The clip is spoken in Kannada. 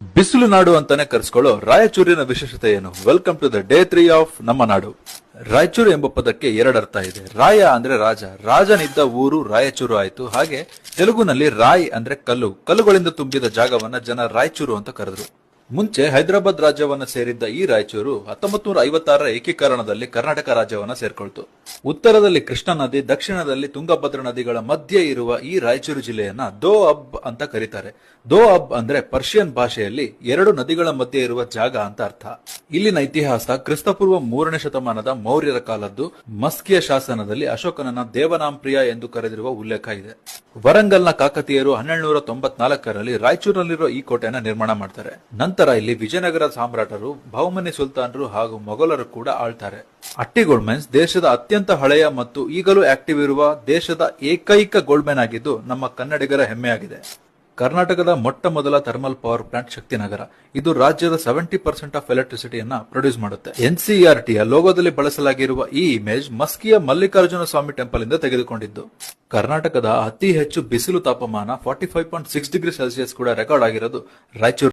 ಬಿಸಿಲು ನಾಡು ಅಂತಾನೆ ಕರೆಸ್ಕೊಳ್ಳೋ ರಾಯಚೂರಿನ ವಿಶೇಷತೆ ಏನು? Welcome to the day 3 of ನಮ್ಮ ನಾಡು. ರಾಯಚೂರು ಎಂಬ ಪದಕ್ಕೆ ಎರಡರ್ಥ ಇದೆ. ರಾಯ ಅಂದ್ರೆ ರಾಜ, ರಾಜನಿದ್ದ ಊರು ರಾಯಚೂರು ಆಯ್ತು. ಹಾಗೆ ತೆಲುಗುನಲ್ಲಿ ರಾಯ್ ಅಂದ್ರೆ ಕಲ್ಲು, ಕಲ್ಲುಗಳಿಂದ ತುಂಬಿದ ಜಾಗವನ್ನ ಜನ ರಾಯಚೂರು ಅಂತ ಕರೆದ್ರು. ಮುಂಚೆ ಹೈದರಾಬಾದ್ ರಾಜ್ಯವನ್ನ ಸೇರಿದ್ದ ಈ ರಾಯಚೂರು 1956ರ ಏಕೀಕರಣದಲ್ಲಿ ಕರ್ನಾಟಕ ರಾಜ್ಯವನ್ನ ಸೇರ್ಕೊಳ್ತು. ಉತ್ತರದಲ್ಲಿ ಕೃಷ್ಣಾ ನದಿ, ದಕ್ಷಿಣದಲ್ಲಿ ತುಂಗಭದ್ರಾ ನದಿಗಳ ಮಧ್ಯೆ ಇರುವ ಈ ರಾಯಚೂರು ಜಿಲ್ಲೆಯನ್ನ ದೋ ಅಬ್ ಅಂತ ಕರೀತಾರೆ. ದೋ ಅಬ್ ಅಂದ್ರೆ ಪರ್ಷಿಯನ್ ಭಾಷೆಯಲ್ಲಿ ಎರಡು ನದಿಗಳ ಮಧ್ಯೆ ಇರುವ ಜಾಗ ಅಂತ ಅರ್ಥ. ಇಲ್ಲಿನ ಇತಿಹಾಸ ಕ್ರಿಸ್ತಪೂರ್ವ 3ನೇ ಶತಮಾನದ ಮೌರ್ಯರ ಕಾಲದ್ದು. ಮಸ್ಕಿಯ ಶಾಸನದಲ್ಲಿ ಅಶೋಕನನ್ನ ದೇವನಾಂಪ್ರಿಯ ಎಂದು ಕರೆದಿರುವ ಉಲ್ಲೇಖ ಇದೆ. ವರಂಗಲ್ನ ಕಾಕತೀಯರು 1294ರಲ್ಲಿ ರಾಯಚೂರಿನಲ್ಲಿರೋ ಈ ಕೋಟೆಯನ್ನ ನಿರ್ಮಾಣ ಮಾಡ್ತಾರೆ. ನಂತರ ಇಲ್ಲಿ ವಿಜಯನಗರ ಸಾಮ್ರಾಟರು, ಬಹುಮನಿ ಸುಲ್ತಾನರು ಹಾಗೂ ಮೊಘಲರು ಕೂಡ ಆಳ್ತಾರೆ. ಅಟ್ಟಿ ಗೋಲ್ಡ್ ಮೈನ್ಸ್ ದೇಶದ ಅತ್ಯಂತ ಹಳೆಯ ಮತ್ತು ಈಗಲೂ ಆಕ್ಟಿವ್ ಇರುವ ದೇಶದ ಏಕೈಕ ಗೋಲ್ಡ್ ಮೈನ್ ಆಗಿದ್ದು ನಮ್ಮ ಕನ್ನಡಿಗರ ಹೆಮ್ಮೆಯಾಗಿದೆ. ಕರ್ನಾಟಕದ ಮೊಟ್ಟ ಮೊದಲ ಥರ್ಮಲ್ ಪವರ್ ಪ್ಲಾಂಟ್ ಶಕ್ತಿನಗರ. ಇದು ರಾಜ್ಯದ 70% ಆಫ್ ಎಲೆಕ್ಟ್ರಿಸಿಟಿಯನ್ನ ಪ್ರೊಡ್ಯೂಸ್ ಮಾಡುತ್ತೆ. ಎನ್ಸಿಇಆರ್ಟಿಯ ಲೋಗೋದಲ್ಲಿ ಬಳಸಲಾಗಿರುವ ಈ ಇಮೇಜ್ ಮಸ್ಕಿಯ ಮಲ್ಲಿಕಾರ್ಜುನ ಸ್ವಾಮಿ ಟೆಂಪಲ್ ಇಂದ ತೆಗೆದುಕೊಂಡಿದ್ದು. ಕರ್ನಾಟಕದ ಅತಿ ಹೆಚ್ಚು ಬಿಸಿಲು ತಾಪಮಾನ 45.6 ಡಿಗ್ರಿ ಸೆಲ್ಸಿಯಸ್ ಕೂಡ ರೆಕಾರ್ಡ್ ಆಗಿರೋದು ರಾಯಚೂರು.